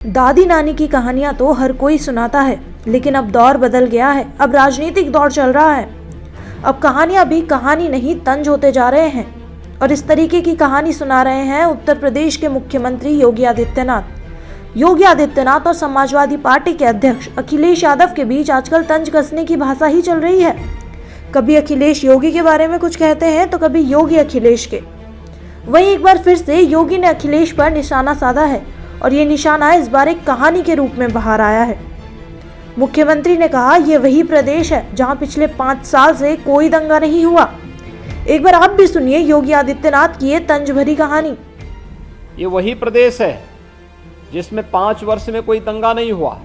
दादी नानी की कहानियां तो हर कोई सुनाता है, लेकिन अब दौर बदल गया है। अब राजनीतिक दौर चल रहा है। अब कहानियां भी कहानी नहीं तंज होते जा रहे हैं। और इस तरीके की कहानी सुना रहे हैं उत्तर प्रदेश के मुख्यमंत्री योगी आदित्यनाथ और समाजवादी पार्टी के अध्यक्ष अखिलेश यादव के बीच आजकल तंज कसने की भाषा ही चल रही है। कभी अखिलेश योगी के बारे में कुछ कहते हैं तो कभी योगी अखिलेश के। वहीं एक बार फिर से योगी ने अखिलेश पर निशाना साधा है और ये निशाना इस बार एक कहानी के रूप में बाहर आया है। मुख्यमंत्री ने कहा, ये वही प्रदेश है जहां पिछले 5 साल से कोई दंगा नहीं हुआ। एक बार आप भी सुनिए योगी आदित्यनाथ की ये तंज भरी कहानी। ये वही प्रदेश है जिसमें 5 वर्ष में कोई दंगा नहीं हुआ।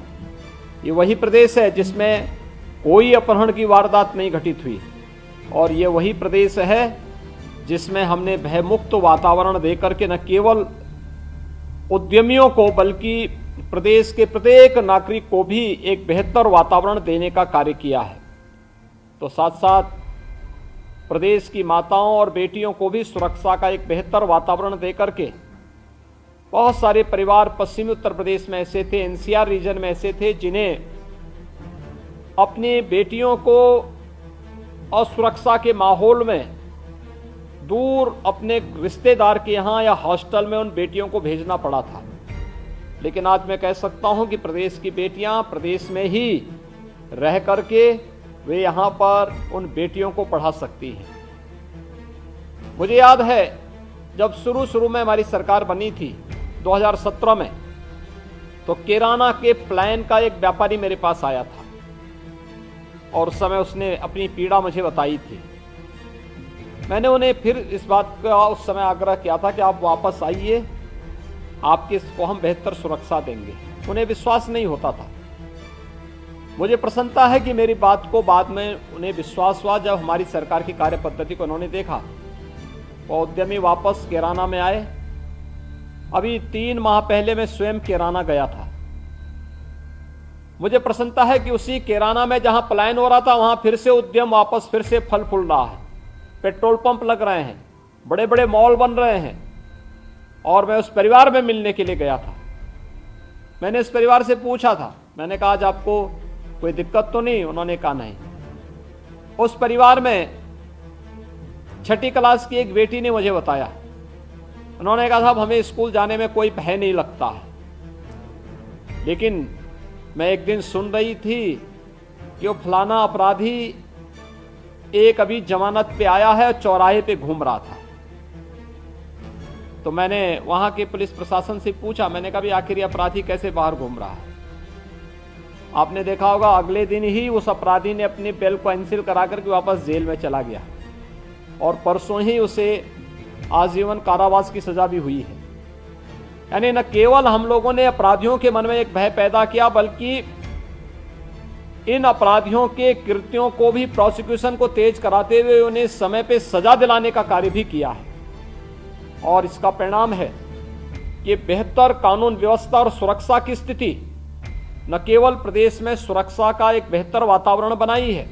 ये वही प्रदेश है जिसमें कोई अपहरण की वारदात नहीं घटित हुई। और ये वही प्रदेश है जिसमें हमने भयमुक्त वातावरण देकर के न केवल उद्यमियों को बल्कि प्रदेश के प्रत्येक नागरिक को भी एक बेहतर वातावरण देने का कार्य किया है। तो साथ साथ प्रदेश की माताओं और बेटियों को भी सुरक्षा का एक बेहतर वातावरण देकर के बहुत सारे परिवार पश्चिमी उत्तर प्रदेश में ऐसे थे, एनसीआर रीजन में ऐसे थे जिन्हें अपनी बेटियों को असुरक्षा के माहौल में दूर अपने रिश्तेदार के यहाँ या हॉस्टल में उन बेटियों को भेजना पड़ा था। लेकिन आज मैं कह सकता हूँ कि प्रदेश की बेटियाँ प्रदेश में ही रह करके वे यहाँ पर उन बेटियों को पढ़ा सकती हैं। मुझे याद है जब शुरू में हमारी सरकार बनी थी 2017 में, तो किराना के प्लान का एक व्यापारी मेरे पास आया था और उस समय उसने अपनी पीड़ा मुझे बताई थी। मैंने उन्हें फिर इस बात का उस समय आग्रह किया था कि आप वापस आइए, आपके को हम बेहतर सुरक्षा देंगे। उन्हें विश्वास नहीं होता था। मुझे प्रसन्नता है कि मेरी बात को बाद में उन्हें विश्वास हुआ जब हमारी सरकार की कार्य पद्धति को उन्होंने देखा। वो उद्यमी वापस किराना में आए। अभी 3 माह पहले मैं स्वयं किराना गया था। मुझे प्रसन्नता है कि उसी किराना में जहां पलायन हो रहा था वहां फिर से उद्यम वापस फिर से फल फूल रहा है। पेट्रोल पंप लग रहे हैं, बड़े बड़े मॉल बन रहे हैं। और मैं उस परिवार में मिलने के लिए गया था। मैंने इस परिवार से पूछा था, मैंने कहा आज आपको कोई दिक्कत तो नहीं? उन्होंने कहा नहीं। उस परिवार में 6ठी क्लास की एक बेटी ने मुझे बताया, उन्होंने कहा साहब हमें स्कूल जाने में कोई भय नहीं लगता है। लेकिन मैं एक दिन सुन रही थी कि वो फलाना अपराधी एक अभी जमानत पे आया है और चौराहे पे घूम रहा था। तो मैंने वहां के पुलिस प्रशासन से पूछा, मैंने कहा भी आखिर ये अपराधी कैसे बाहर घूम रहा है? आपने देखा होगा अगले दिन ही उस अपराधी ने अपनी बेल को कैंसिल करा करके वापस जेल में चला गया और परसों ही उसे आजीवन कारावास की सजा भी हुई है। यानी न केवल हम लोगों ने अपराधियों के मन में एक भय पैदा किया, बल्कि इन अपराधियों के कृत्यों को भी प्रोसिक्यूशन को तेज कराते हुए उन्हें समय पे सजा दिलाने का कार्य भी किया है। और इसका परिणाम है कि बेहतर कानून व्यवस्था और सुरक्षा की स्थिति न केवल प्रदेश में सुरक्षा का एक बेहतर वातावरण बनाई है,